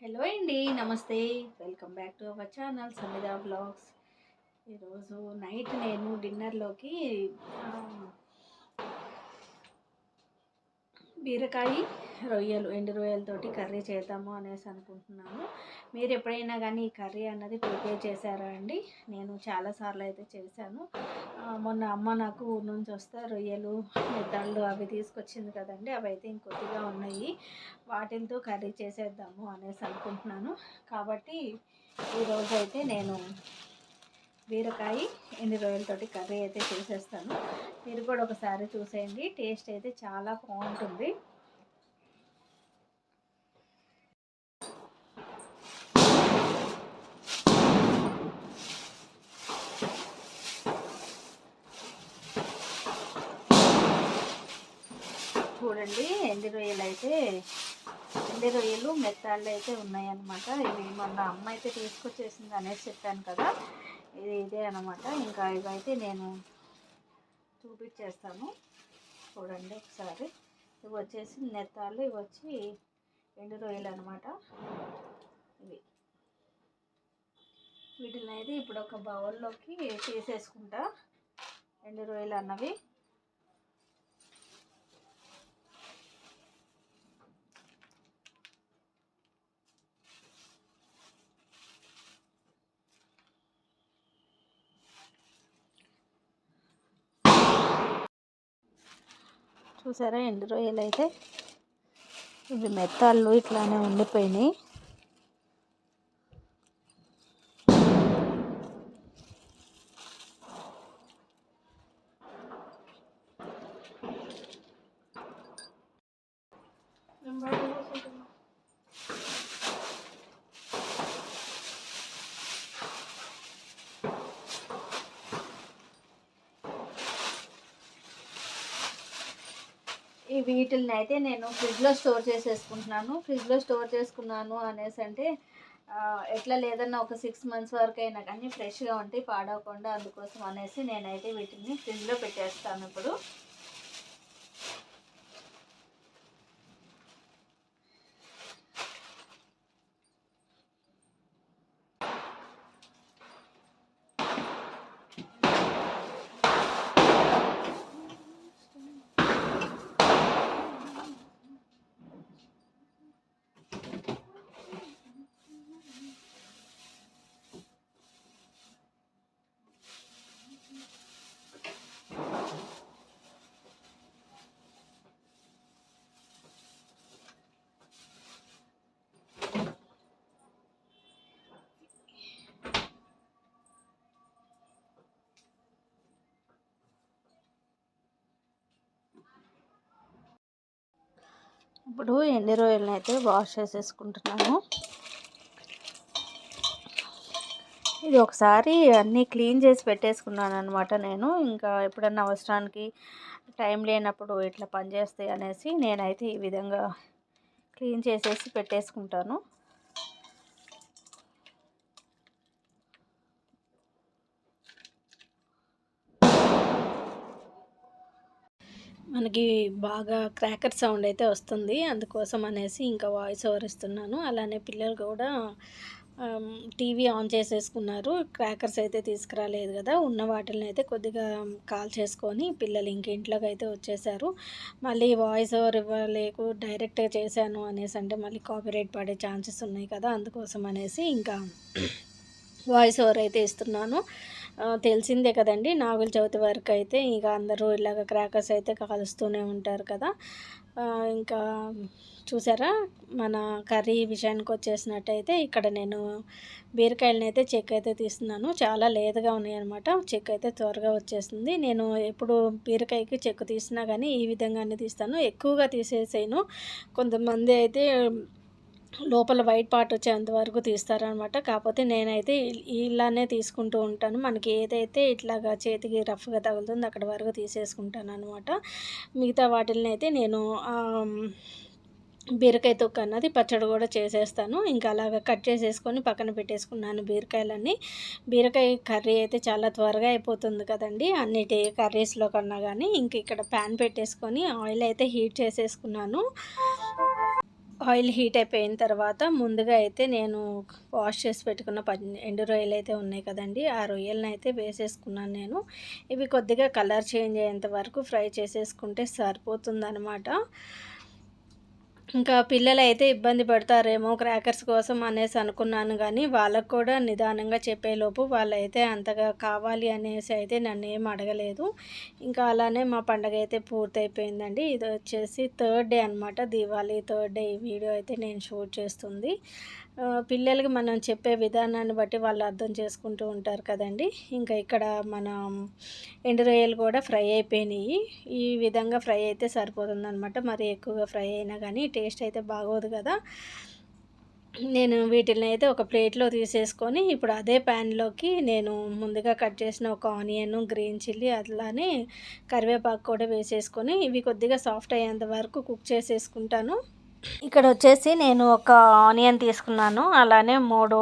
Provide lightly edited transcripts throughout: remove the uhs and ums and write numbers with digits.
Hello అండి, నమస్తే. Welcome back to our channel Samedha blogs. ఈరోజు నైట్ నేను డిన్నర్లోకి బీరకాయ రొయ్యలు ఎండు రొయ్యలతోటి కర్రీ చేద్దాము అనేసి అనుకుంటున్నాను. మీరు ఎప్పుడైనా కానీ ఈ కర్రీ అన్నది ప్రిపేర్ చేశారా అండి? నేను చాలాసార్లు అయితే చేశాను. మొన్న అమ్మ నాకు ఊరు నుంచి వస్తే రొయ్యలు మెత్తళ్ళు అవి తీసుకొచ్చింది కదండి, అవి అయితే ఇంకొద్దిగా ఉన్నాయి. వాటితో కర్రీ చేసేద్దాము అనేసి అనుకుంటున్నాను. కాబట్టి ఈరోజు అయితే నేను బీరకాయ ఎండు రొయ్యలతోటి కర్రీ అయితే చేసేస్తాను. మీరు కూడా ఒకసారి చూసేయండి, టేస్ట్ అయితే చాలా బాగుంటుంది. చూడండి, ఎండు రొయ్యలు మెత్తాళ్ళు అయితే ఉన్నాయన్నమాట. ఇవి మొన్న అమ్మ అయితే తీసుకొచ్చేసింది అనేసి చెప్పాను కదా, ఇదే అనమాట. ఇంకా ఇవైతే నేను చూపించేస్తాను, చూడండి ఒకసారి. ఇవి వచ్చేసి నెత్తాళ్ళు, ఇవి వచ్చి ఎండు రొయ్యలు అనమాట. వీటిని అయితే ఇప్పుడు ఒక బౌల్లోకి తీసేసుకుంటా. ఎండు రొయ్యలు అన్నవి చూసారా, ఎండు రొయ్యలు అయితే ఇవి మెత్తాళ్ళు ఇట్లానే ఉండిపోయినాయి. వీటిని అయితే నేను ఫ్రిడ్జ్లో స్టోర్ చేసుకున్నాను అనేసి అంటే ఎట్లా లేదన్నా ఒక 6 months వరకు అయినా కానీ ఫ్రెష్గా ఉంటాయి, పాడవకుండా. అందుకోసం అనేసి నేనైతే వీటిని ఫ్రిడ్జ్లో పెట్టేస్తాను ఇప్పుడు. ఇప్పుడు ఎండు రొయ్యలను అయితే వాష్ చేసేసుకుంటున్నాను. ఇది ఒకసారి అన్నీ క్లీన్ చేసి పెట్టేసుకున్నాను అనమాట నేను. ఇంకా ఎప్పుడన్నా అవసరానికి టైం లేనప్పుడు ఇట్లా పనిచేస్తాయి అనేసి నేనైతే ఈ విధంగా క్లీన్ చేసేసి పెట్టేసుకుంటాను. మనకి బాగా క్రాకర్ సౌండ్ అయితే వస్తుంది, అందుకోసం అనేసి ఇంకా వాయిస్ ఓవర్ ఇస్తున్నాను. అలానే పిల్లలు కూడా టీవీ ఆన్ చేసేసుకున్నారు, క్రాకర్స్ అయితే తీసుకురాలేదు కదా. ఉన్న వాటిని అయితే కొద్దిగా కాల్ చేసుకొని పిల్లలు ఇంక ఇంట్లోకి అయితే వచ్చేసారు. మళ్ళీ వాయిస్ ఓవర్ ఇవ్వలేకు డైరెక్ట్గా చేశాను అనేసి అంటే మళ్ళీ కాపీరైట్ పడే ఛాన్సెస్ ఉన్నాయి కదా, అందుకోసం అనేసి ఇంకా వాయిస్ ఓవర్ అయితే ఇస్తున్నాను. తెలిసిందే కదండి, నాగుల చవితి వరకు అయితే ఇక అందరూ ఇలాగ క్రాకర్స్ అయితే కాలుస్తూనే ఉంటారు కదా. ఇంకా చూసారా, మన కర్రీ విషయానికి వచ్చేసినట్టయితే ఇక్కడ నేను బీరకాయలను అయితే చెక్ అయితే తీస్తున్నాను. చాలా లేతగా ఉన్నాయి అనమాట, చెక్ అయితే త్వరగా వచ్చేస్తుంది. నేను ఎప్పుడు బీరకాయకి చెక్కు తీసినా కానీ ఈ విధంగానే తీస్తాను, ఎక్కువగా తీసేసాను. కొంతమంది అయితే లోపల వైట్ పార్ట్ వచ్చేంత వరకు తీస్తారనమాట. కాకపోతే నేనైతే ఇలానే తీసుకుంటూ ఉంటాను. మనకి ఏదైతే ఇట్లాగా చేతికి రఫ్గా తగులుతుందో అక్కడ వరకు తీసేసుకుంటాను అనమాట. మిగతా వాటిని అయితే నేను బీరకాయ తొక్కు అన్నది పచ్చడి కూడా చేసేస్తాను. ఇంకా అలాగ కట్ చేసేసుకొని పక్కన పెట్టేసుకున్నాను బీరకాయలన్నీ. బీరకాయ కర్రీ అయితే చాలా త్వరగా అయిపోతుంది కదండి, అన్నిటి కర్రీస్లో కన్నా కానీ. ఇంక ఇక్కడ ప్యాన్ పెట్టేసుకొని ఆయిల్ అయితే హీట్ చేసేసుకున్నాను. ఆయిల్ హీట్ అయిపోయిన తర్వాత ముందుగా అయితే నేను వాష్ చేసి పెట్టుకున్న ఎండు రొయ్యలు అయితే ఉన్నాయి కదండి, ఆ రొయ్యలను అయితే వేసేసుకున్నాను నేను. ఇవి కొద్దిగా కలర్ చేంజ్ అయ్యేంత వరకు ఫ్రై చేసేసుకుంటే సరిపోతుందనమాట. ఇంకా పిల్లలైతే ఇబ్బంది పడతారేమో క్రాకర్స్ కోసం అనేసి అనుకున్నాను, కానీ వాళ్ళకు కూడా నిదానంగా చెప్పేలోపు వాళ్ళైతే అంతగా కావాలి అనేసి అయితే నన్ను ఏం అడగలేదు. ఇంకా అలానే మా పండగ అయితే పూర్తయిపోయిందండి. ఇది వచ్చేసి థర్డ్ డే అనమాట, దీవాళీ థర్డ్ డే ఈ వీడియో అయితే నేను షూట్ చేస్తుంది. పిల్లలకి మనం చెప్పే విధానాన్ని బట్టి వాళ్ళు అర్థం చేసుకుంటూ ఉంటారు కదండి. ఇంకా ఇక్కడ మన ఎండు రొయ్యలు కూడా ఫ్రై అయిపోయినాయి. ఈ విధంగా ఫ్రై అయితే సరిపోతుందనమాట. మరి ఎక్కువగా ఫ్రై అయినా కానీ టేస్ట్ అయితే బాగోదు కదా. నేను వీటిని అయితే ఒక ప్లేట్లో తీసేసుకొని ఇప్పుడు అదే ప్యాన్లోకి నేను ముందుగా కట్ చేసిన ఒక ఆనియన్, గ్రీన్ చిల్లీ, అలానే కరివేపాకు కూడా వేసేసుకొని ఇవి కొద్దిగా సాఫ్ట్ అయ్యేంత వరకు కుక్ చేసేసుకుంటాను. ఇక్కడ వచ్చేసి నేను ఒక ఆనియన్ తీసుకున్నాను, అలానే 3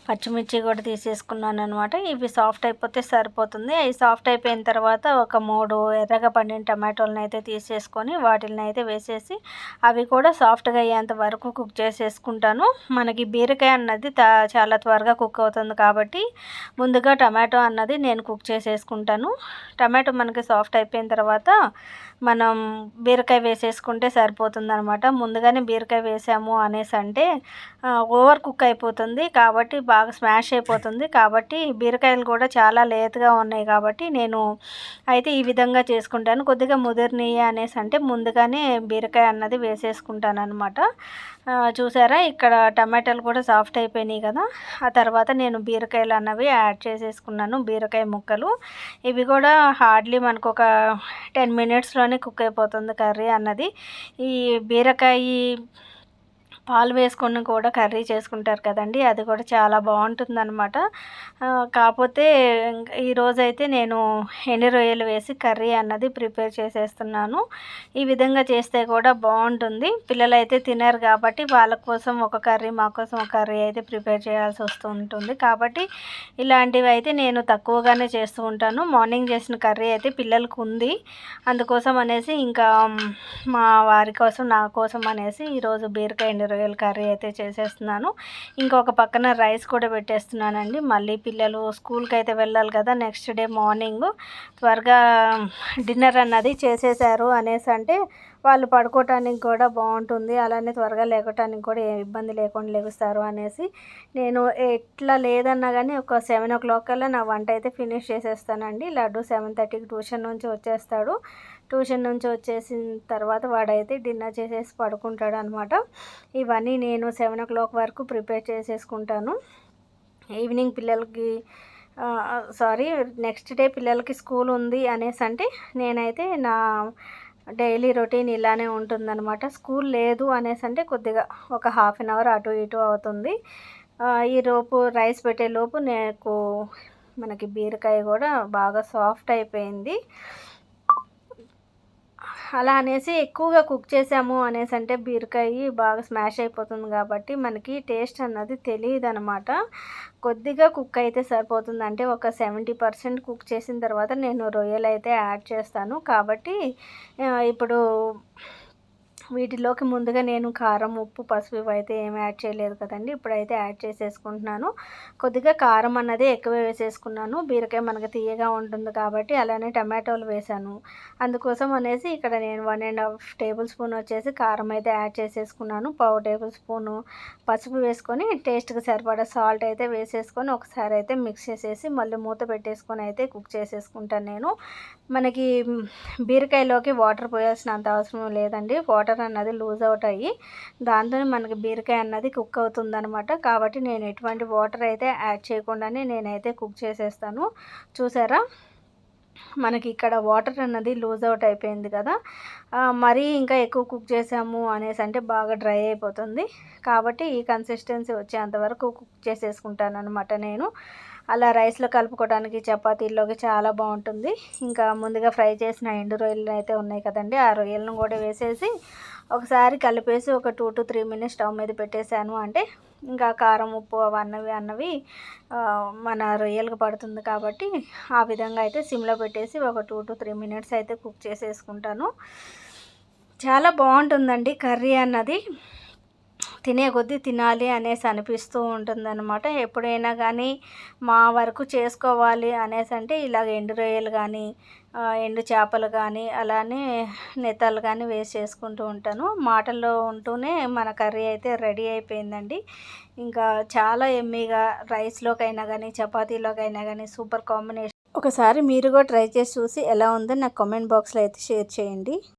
పచ్చిమిర్చి కూడా తీసేసుకున్నాను అనమాట. ఇవి సాఫ్ట్ అయిపోతే సరిపోతుంది. అవి సాఫ్ట్ అయిపోయిన తర్వాత ఒక 3 ఎర్రగా పండిన టమాటోలను అయితే తీసేసుకొని వాటిని అయితే వేసేసి అవి కూడా సాఫ్ట్గా అయ్యేంత వరకు కుక్ చేసేసుకుంటాను. మనకి బీరకాయ అన్నది చాలా త్వరగా కుక్ అవుతుంది కాబట్టి ముందుగా టమాటో అన్నది నేను కుక్ చేసేసుకుంటాను. టమాటో మనకి సాఫ్ట్ అయిపోయిన తర్వాత మనం బీరకాయ వేసేసుకుంటే సరిపోతుందనమాట. ముందుగానే బీరకాయ వేసాము అనేసి అంటే ఓవర్ కుక్ అయిపోతుంది కాబట్టి బాగా స్మాష్ అయిపోతుంది. కాబట్టి బీరకాయలు కూడా చాలా లేతగా ఉన్నాయి కాబట్టి నేను అయితే ఈ విధంగా చేసుకుంటాను. కొద్దిగా ముదిరినయి అనేసి అంటే ముందుగానే బీరకాయ అన్నది వేసేసుకుంటాను అనమాట. చూసారా, ఇక్కడ టమాటాలు కూడా సాఫ్ట్ అయిపోయినాయి కదా. ఆ తర్వాత నేను బీరకాయలు అన్నవి యాడ్ చేసేసుకున్నాను, బీరకాయ ముక్కలు. ఇవి కూడా హార్డ్లీ మనకు ఒక 10 మినిట్స్లోనే కుక్ అయిపోతుంది కర్రీ అన్నది. ఈ బీరకాయ పాలు వేసుకొని కూడా కర్రీ చేసుకుంటారు కదండి, అది కూడా చాలా బాగుంటుందన్నమాట. కాకపోతే ఈరోజైతే నేను ఎండు రొయ్యలు వేసి కర్రీ అన్నది ప్రిపేర్ చేసేస్తున్నాను. ఈ విధంగా చేస్తే కూడా బాగుంటుంది. పిల్లలైతే తినరు కాబట్టి వాళ్ళ కోసం ఒక కర్రీ, మా కోసం ఒక కర్రీ అయితే ప్రిపేర్ చేయాల్సి వస్తూ ఉంటుంది. కాబట్టి ఇలాంటివి అయితే నేను తక్కువగానే చేస్తూ ఉంటాను. మార్నింగ్ చేసిన కర్రీ అయితే పిల్లలకు ఉంది, అందుకోసం అనేసి ఇంకా మా వారి కోసం, నా కోసం అనేసి ఈరోజు బీరకాయ ఎండు రొయ్యల కర్రీ అయితే చేసేస్తున్నాను. ఇంకొక పక్కన రైస్ కూడా పెట్టేస్తున్నానండి. మళ్ళీ పిల్లలు స్కూల్కి అయితే వెళ్ళాలి కదా, నెక్స్ట్ డే మార్నింగ్ త్వరగా డిన్నర్ అన్నది చేసేసారు అనేసి అంటే వాళ్ళు పడుకోవటానికి కూడా బాగుంటుంది, అలానే త్వరగా లేకటానికి కూడా ఏ ఇబ్బంది లేకుండా లెగుస్తారు అనేసి నేను ఎట్లా లేదన్నా కానీ ఒక 7 o'clock కల్లా నా వంట అయితే ఫినిష్ చేసేస్తానండి. లడ్డు 7:30కి ట్యూషన్ నుంచి వచ్చేస్తాడు. ట్యూషన్ నుంచి వచ్చేసిన తర్వాత వాడైతే డిన్నర్ చేసేసి పడుకుంటాడు అనమాట. ఇవన్నీ నేను 7 o'clock వరకు ప్రిపేర్ చేసేసుకుంటాను. ఈవినింగ్ పిల్లలకి నెక్స్ట్ డే పిల్లలకి స్కూల్ ఉంది అనేసి అంటే నేనైతే నా డైలీ రొటీన్ ఇలానే ఉంటుందన్నమాట. స్కూల్ లేదు అనేసి అంటే కొద్దిగా ఒక 1/2 an hour అటు ఇటు అవుతుంది. ఈలోపు రైస్ పెట్టేలోపు నాకు మనకి బీరకాయ కూడా బాగా సాఫ్ట్ అయిపోయింది. అలా అనేసి ఎక్కువగా కుక్ చేసాము అనేసి అంటే బీరకాయ బాగా స్మాష్ అయిపోతుంది కాబట్టి మనకి టేస్ట్ అన్నది తెలియదనమాట. కొద్దిగా కుక్ అయితే సరిపోతుంది. అంటే ఒక 70% కుక్ చేసిన తర్వాత నేను రొయ్యలు అయితే యాడ్ చేస్తాను. కాబట్టి ఇప్పుడు వీటిలోకి ముందుగా నేను కారం, ఉప్పు, పసుపు ఇవైతే ఏమి యాడ్ చేయలేదు కదండి. ఇప్పుడైతే యాడ్ చేసేసుకుంటున్నాను. కొద్దిగా కారం అన్నది ఎక్కువ వేసేసుకున్నాను, బీరకాయ మనకి తీయగా ఉంటుంది కాబట్టి. అలానే టమాటోలు వేసాను, అందుకోసం అనేసి ఇక్కడ నేను 1.5 tablespoon వచ్చేసి కారం అయితే యాడ్ చేసేసుకున్నాను. 1/2 tablespoon పసుపు వేసుకొని టేస్ట్కి సరిపడా సాల్ట్ అయితే వేసేసుకొని ఒకసారి అయితే మిక్స్ చేసేసి మళ్ళీ మూత పెట్టేసుకొని అయితే కుక్ చేసేసుకుంటాను నేను. మనకి బీరకాయలోకి వాటర్ పోయాల్సినంత అవసరం లేదండి. వాటర్ అన్నది లూజ్ అవుట్ అయ్యి దాంతోనే మనకి బీరకాయ అన్నది కుక్ అవుతుందన్నమాట. కాబట్టి నేను ఎటువంటి వాటర్ అయితే యాడ్ చేయకుండానే నేనైతే కుక్ చేసేస్తాను. చూసారా, మనకి ఇక్కడ వాటర్ అన్నది లూజ్ అవుట్ అయిపోయింది కదా. మరీ ఇంకా ఎక్కువ కుక్ చేసాము అనేసి అంటే బాగా డ్రై అయిపోతుంది. కాబట్టి ఈ కన్సిస్టెన్సీ వచ్చేంతవరకు కుక్ చేసేసుకుంటాను అనమాట నేను. అలా రైస్లో కలుపుకోవడానికి, చపాతీల్లోకి చాలా బాగుంటుంది. ఇంకా ముందుగా ఫ్రై చేసిన ఎండు రొయ్యలు అయితే ఉన్నాయి కదండి, ఆ రొయ్యలను కూడా వేసేసి ఒకసారి కలిపేసి ఒక 2 to 3 minutes స్టవ్ మీద పెట్టేశాను అంటే ఇంకా కారం, ఉప్పు అన్నవి మన రొయ్యలకు పడుతుంది కాబట్టి ఆ విధంగా అయితే సిమ్లో పెట్టేసి ఒక 2 to 3 minutes అయితే కుక్ చేసేసుకుంటాను. చాలా బాగుంటుందండి కర్రీ అన్నది. తినే కొద్దీ తినాలి అనేసి అనిపిస్తూ ఉంటుందన్నమాట. ఎప్పుడైనా కానీ మా వరకు చేసుకోవాలి అనేసి అంటే ఇలాగ ఎండు రొయ్యలు కానీ, ఎండు చేపలు కానీ, అలానే నెత్తళ్ళు కానీ వేసి చేసుకుంటూ ఉంటాను. మాటల్లో ఉంటూనే మన కర్రీ అయితే రెడీ అయిపోయిందండి. ఇంకా చాలా యమ్మీగా రైస్‌లోకైనా కానీ, చపాతీలోకైనా కానీ సూపర్ కాంబినేషన్. ఒకసారి మీరు కూడా ట్రై చేసి చూసి ఎలా ఉందో నాకు కామెంట్ బాక్స్‌లో అయితే షేర్ చేయండి.